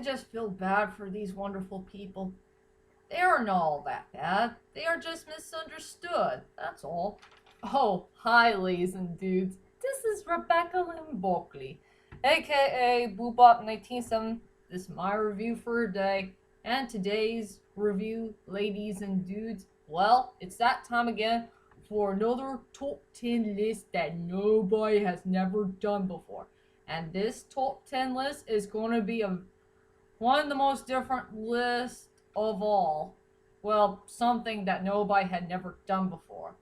just feel bad for these wonderful people. They are not all that bad. They are just misunderstood. That's all. Oh, hi, ladies and dudes. This is Rebecca Lynn Buckley, aka Boobop197. This is my review for today. And today's review, ladies and dudes, well, it's that time again for another top 10 list that nobody has never done before. And this top 10 list is going to be one of the most different lists of all. Well, something that nobody had never done before.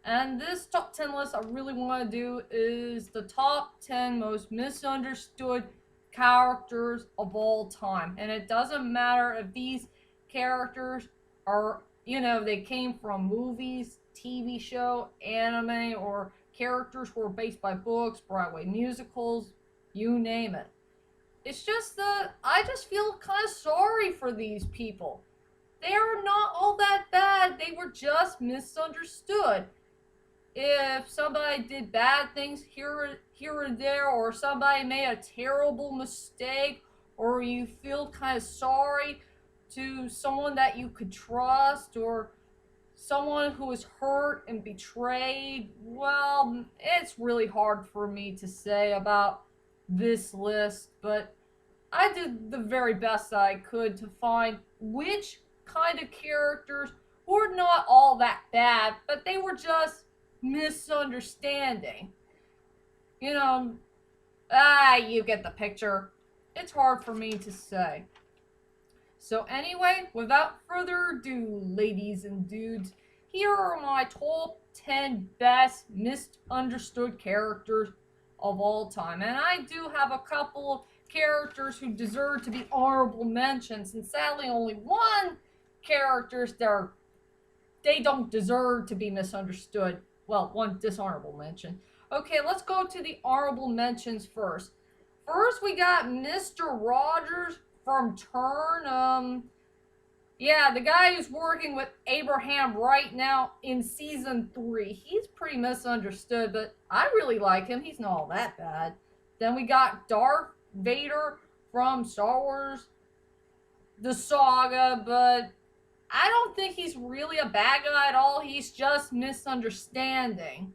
And this top 10 list I really want to do is the top 10 most misunderstood characters of all time. And it doesn't matter if these characters are, they came from movies, TV show, anime, or characters who are based by books, Broadway musicals, you name it. It's just that I just feel kind of sorry for these people. They are not all that bad. They were just misunderstood. If somebody did bad things here and there, or somebody made a terrible mistake, or you feel kind of sorry to someone that you could trust, or someone who was hurt and betrayed, well, it's really hard for me to say about this list, but I did the very best that I could to find which kind of characters were not all that bad, but they were just misunderstanding. You know, you get the picture. It's hard for me to say. So anyway, without further ado, ladies and dudes, here are my top 10 best misunderstood characters of all time. And I do have a couple characters who deserve to be honorable mentions, and sadly only one characters that they don't deserve to be misunderstood. Well, one dishonorable mention. Okay, let's go to the honorable mentions first. First, we got Mr. Rogers from Turn. Yeah, the guy who's working with Abraham right now in season 3. He's pretty misunderstood, but I really like him. He's not all that bad. Then we got Darth Vader from Star Wars The Saga, but I don't think he's really a bad guy at all. He's just misunderstanding.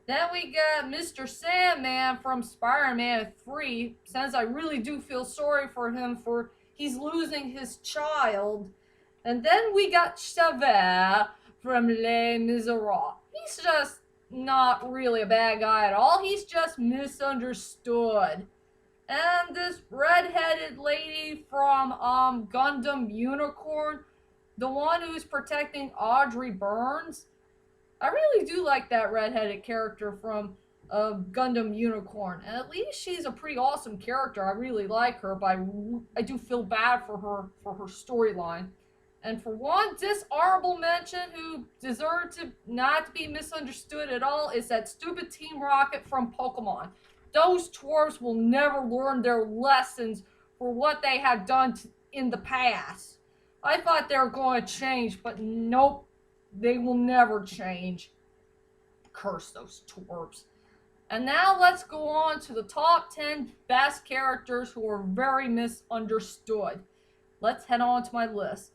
Then we got Mr. Sandman from Spider-Man 3, since I really do feel sorry for him for he's losing his child. And then we got Javert from Les Miserables. He's just not really a bad guy at all. He's just misunderstood. And this redheaded lady from Gundam Unicorn, the one who's protecting Audrey Burns. I really do like that redheaded character from Gundam Unicorn, and at least she's a pretty awesome character. I really like her, but I do feel bad for her storyline. And for one dishonorable mention who deserved to not to be misunderstood at all is that stupid Team Rocket from Pokemon. Those twerps will never learn their lessons for what they have done in the past. I thought they were going to change, but nope, they will never change. Curse those twerps. And now let's go on to the top 10 best characters who are very misunderstood. Let's head on to my list.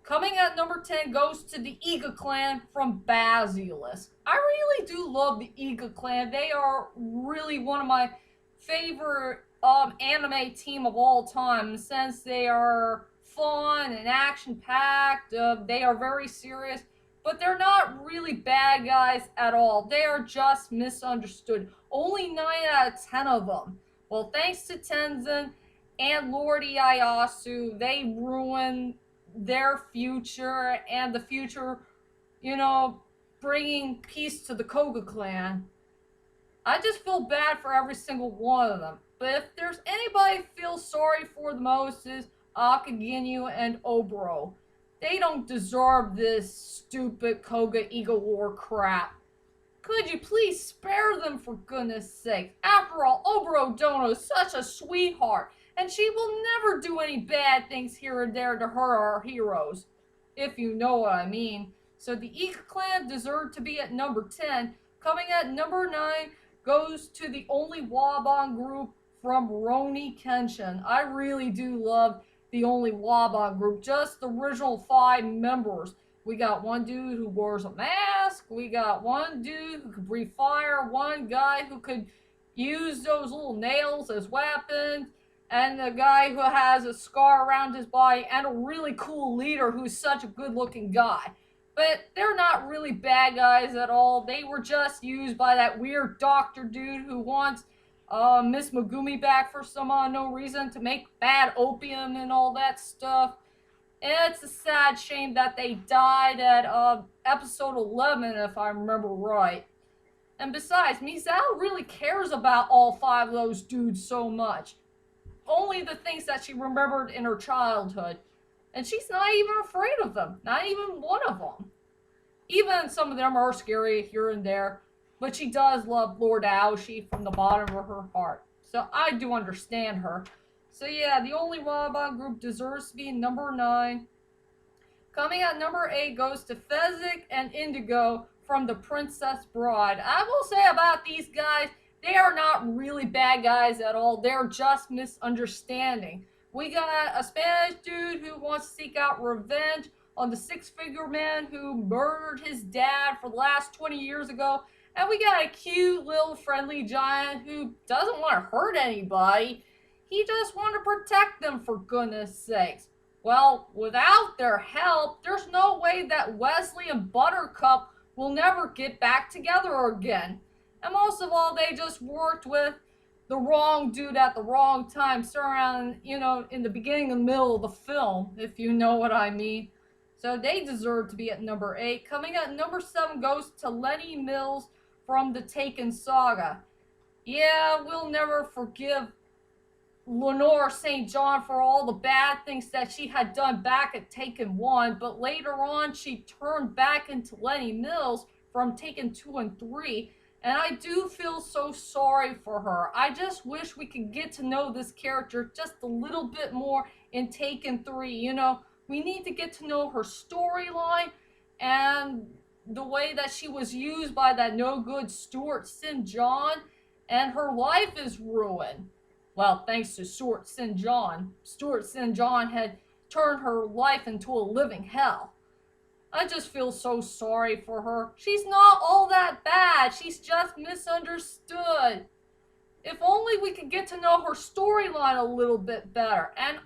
Coming at number 10 goes to the Iga clan from Basilisk. I really do love the Iga clan. They are really one of my favorite anime team of all time, since they are fun and action-packed. They are very serious, but they're not really bad guys at all. They are just misunderstood. Only 9 out of 10 of them. Well, thanks to Tenzin and Lord Ieyasu, they ruin their future and the future, bringing peace to the Koga clan. I just feel bad for every single one of them. But if there's anybody I feel sorry for the most is Akaginyu and Oboro. They don't deserve this stupid Koga Iga War crap. Could you please spare them, for goodness sake? After all, Oboro Dono is such a sweetheart, and she will never do any bad things here and there to hurt our heroes, if you know what I mean. So the Iga clan deserved to be at number 10. Coming at number 9 goes to the only Wabon group from Roni Kenshin. I really do love the only Wabon group, just the original 5 members. We got one dude who wears a mask, we got one dude who could breathe fire, one guy who could use those little nails as weapons, and the guy who has a scar around his body, and a really cool leader who's such a good looking guy. But they're not really bad guys at all. They were just used by that weird doctor dude who wants Miss Megumi back for some unknown reason to make bad opium and all that stuff. And it's a sad shame that they died at episode 11, if I remember right. And besides, Mizao really cares about all 5 of those dudes so much. Only the things that she remembered in her childhood. And she's not even afraid of them. Not even one of them. Even some of them are scary here and there. But she does love Lord Aoshi from the bottom of her heart. So I do understand her. So yeah, the only Wabon group deserves to be number 9. Coming at number 8 goes to Fezzik and Indigo from The Princess Bride. I will say about these guys, they are not really bad guys at all. They're just misunderstanding. We got a Spanish dude who wants to seek out revenge on the 6-figure man who murdered his dad for the last 20 years ago. And we got a cute little friendly giant who doesn't want to hurt anybody. He just wants to protect them, for goodness sakes. Well, without their help, there's no way that Wesley and Buttercup will never get back together again. And most of all, they just worked with the wrong dude at the wrong time, around, in the beginning and middle of the film, if you know what I mean. So they deserve to be at number 8. Coming at number 7 goes to Lenny Mills from the Taken Saga. Yeah, we'll never forgive Lenore St. John for all the bad things that she had done back at Taken 1, but later on she turned back into Lenny Mills from Taken 2 and 3, and I do feel so sorry for her. I just wish we could get to know this character just a little bit more in Taken 3. We need to get to know her storyline and the way that she was used by that no-good Stuart St. John, and her life is ruined. Well, thanks to Stuart St. John. Stuart St. John had turned her life into a living hell. I just feel so sorry for her. She's not all that bad. She's just misunderstood. If only we could get to know her storyline a little bit better. And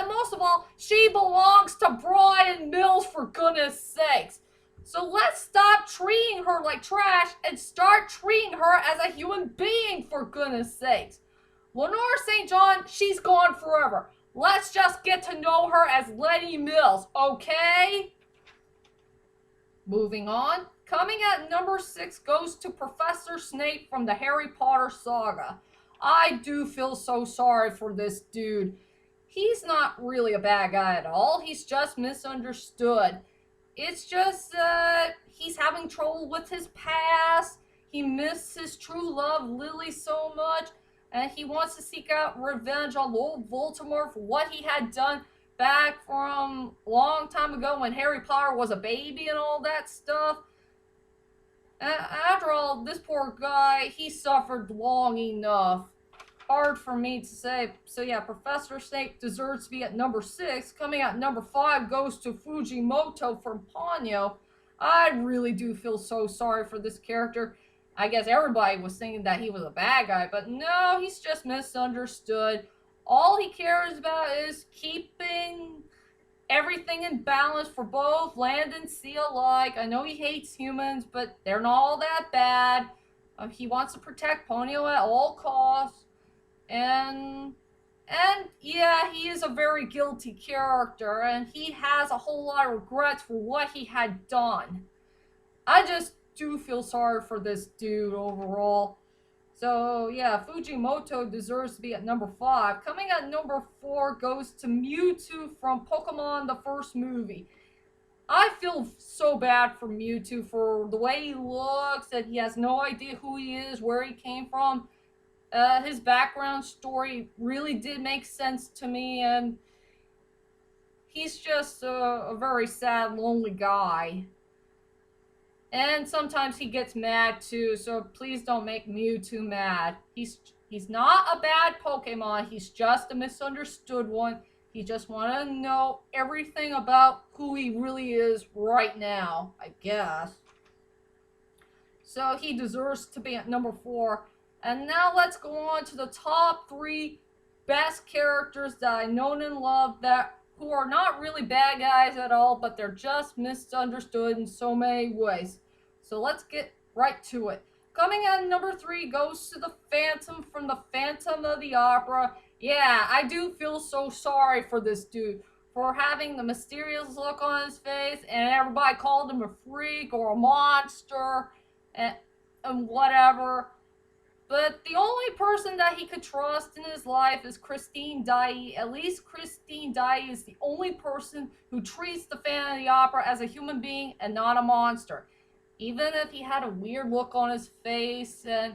most of all, she belongs to Brian Mills, for goodness sakes. So let's stop treating her like trash and start treating her as a human being, for goodness sakes. Lenore St. John, she's gone forever. Let's just get to know her as Lenny Mills, okay? Moving on. Coming at number 6 goes to Professor Snape from the Harry Potter saga. I do feel so sorry for this dude. He's not really a bad guy at all. He's just misunderstood. It's just, he's having trouble with his past. He missed his true love, Lily, so much. And he wants to seek out revenge on Lord Voldemort for what he had done back from a long time ago when Harry Potter was a baby and all that stuff. After all, this poor guy, he suffered long enough. Hard for me to say. So yeah, Professor Snape deserves to be at number 6. Coming at number 5 goes to Fujimoto from Ponyo. I really do feel so sorry for this character. I guess everybody was thinking that he was a bad guy, but no, he's just misunderstood. All he cares about is keeping everything in balance for both land and sea alike. I know he hates humans, but they're not all that bad. He wants to protect Ponyo at all costs. And yeah, he is a very guilty character, and he has a whole lot of regrets for what he had done. I just do feel sorry for this dude overall. So yeah, Fujimoto deserves to be at number 5. Coming at number 4 goes to Mewtwo from Pokemon the first movie. I feel so bad for Mewtwo for the way he looks, that he has no idea who he is, where he came from. His background story really did make sense to me, and he's just a very sad, lonely guy. And sometimes he gets mad too, so please don't make Mewtwo mad. He's He's not a bad Pokemon. He's just a misunderstood one. He just wanted to know everything about who he really is right now, I guess. So he deserves to be at number 4. And now let's go on to the top 3 best characters that I know and love that who are not really bad guys at all, but they're just misunderstood in so many ways. So let's get right to it. Coming at number 3 goes to the Phantom from the Phantom of the Opera. Yeah, I do feel so sorry for this dude for having the mysterious look on his face, and everybody called him a freak or a monster and whatever. But the only person that he could trust in his life is Christine Daae. At least Christine Daae is the only person who treats the Phantom of the Opera as a human being and not a monster. Even if he had a weird look on his face, and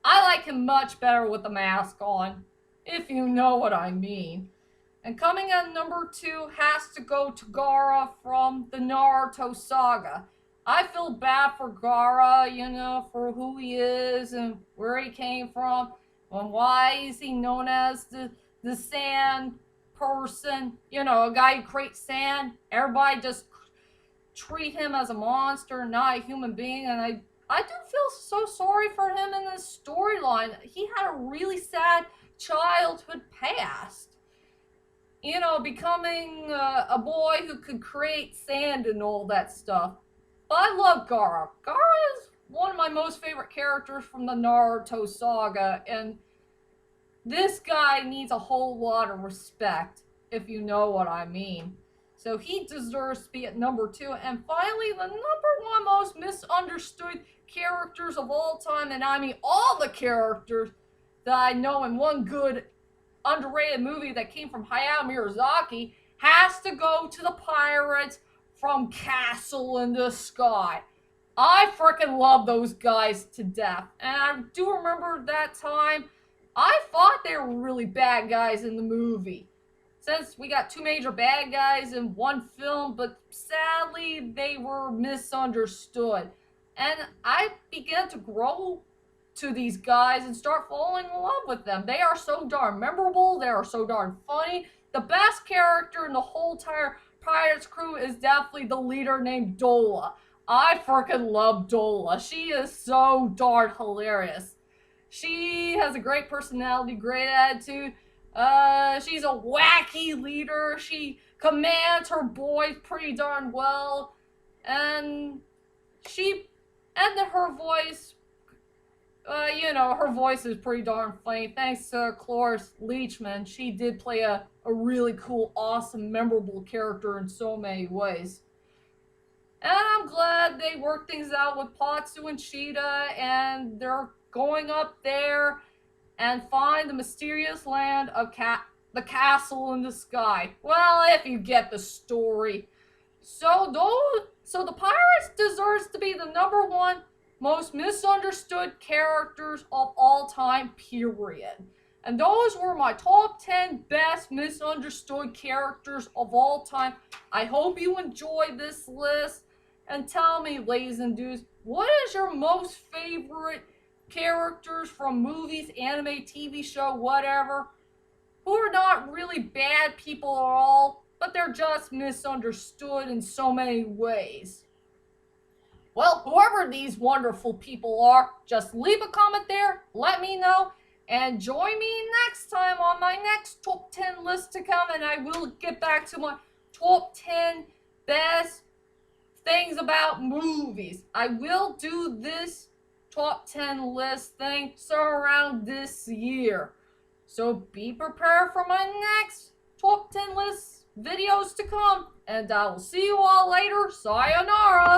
I like him much better with the mask on, if you know what I mean. And coming at number 2 has to go to Gaara from the Naruto saga. I feel bad for Gaara, for who he is and where he came from, and why is he known as the sand person, a guy who creates sand. Everybody just treat him as a monster, not a human being, and I do feel so sorry for him in this storyline. He had a really sad childhood past. Becoming a boy who could create sand and all that stuff. But I love Gaara. Gaara is one of my most favorite characters from the Naruto saga, and this guy needs a whole lot of respect, if you know what I mean. So he deserves to be at number 2. And finally, the number 1 most misunderstood characters of all time, and I mean all the characters that I know in one good underrated movie that came from Hayao Miyazaki, has to go to the pirates from Castle in the Sky. I freaking love those guys to death. And I do remember that time, I thought they were really bad guys in the movie. Since we got 2 major bad guys in one film, but sadly they were misunderstood. And I began to grow to these guys and start falling in love with them. They are so darn memorable. They are so darn funny. The best character in the whole entire Pirates crew is definitely the leader named Dola. I freaking love Dola. She is so darn hilarious. She has a great personality, great attitude. She's a wacky leader. She commands her boys pretty darn well. And her voice, her voice is pretty darn funny. Thanks to Cloris Leachman, she did play a really cool, awesome, memorable character in so many ways. And I'm glad they worked things out with Patsu and Sheeta, and they're going up there and find the mysterious land of the Castle in the Sky. Well, if you get the story. So the Pirates deserves to be the number 1 most misunderstood characters of all time, period. And those were my top 10 best misunderstood characters of all time. I hope you enjoyed this list. And tell me, ladies and dudes, what is your most favorite characters from movies, anime, TV show, whatever, who are not really bad people at all, but they're just misunderstood in so many ways? Well, whoever these wonderful people are, just leave a comment there, let me know, and join me next time on my next top 10 list to come, and I will get back to my top 10 best things about movies. I will do this top 10 list thing around this year. So be prepared for my next top 10 list videos to come, and I will see you all later. Sayonara!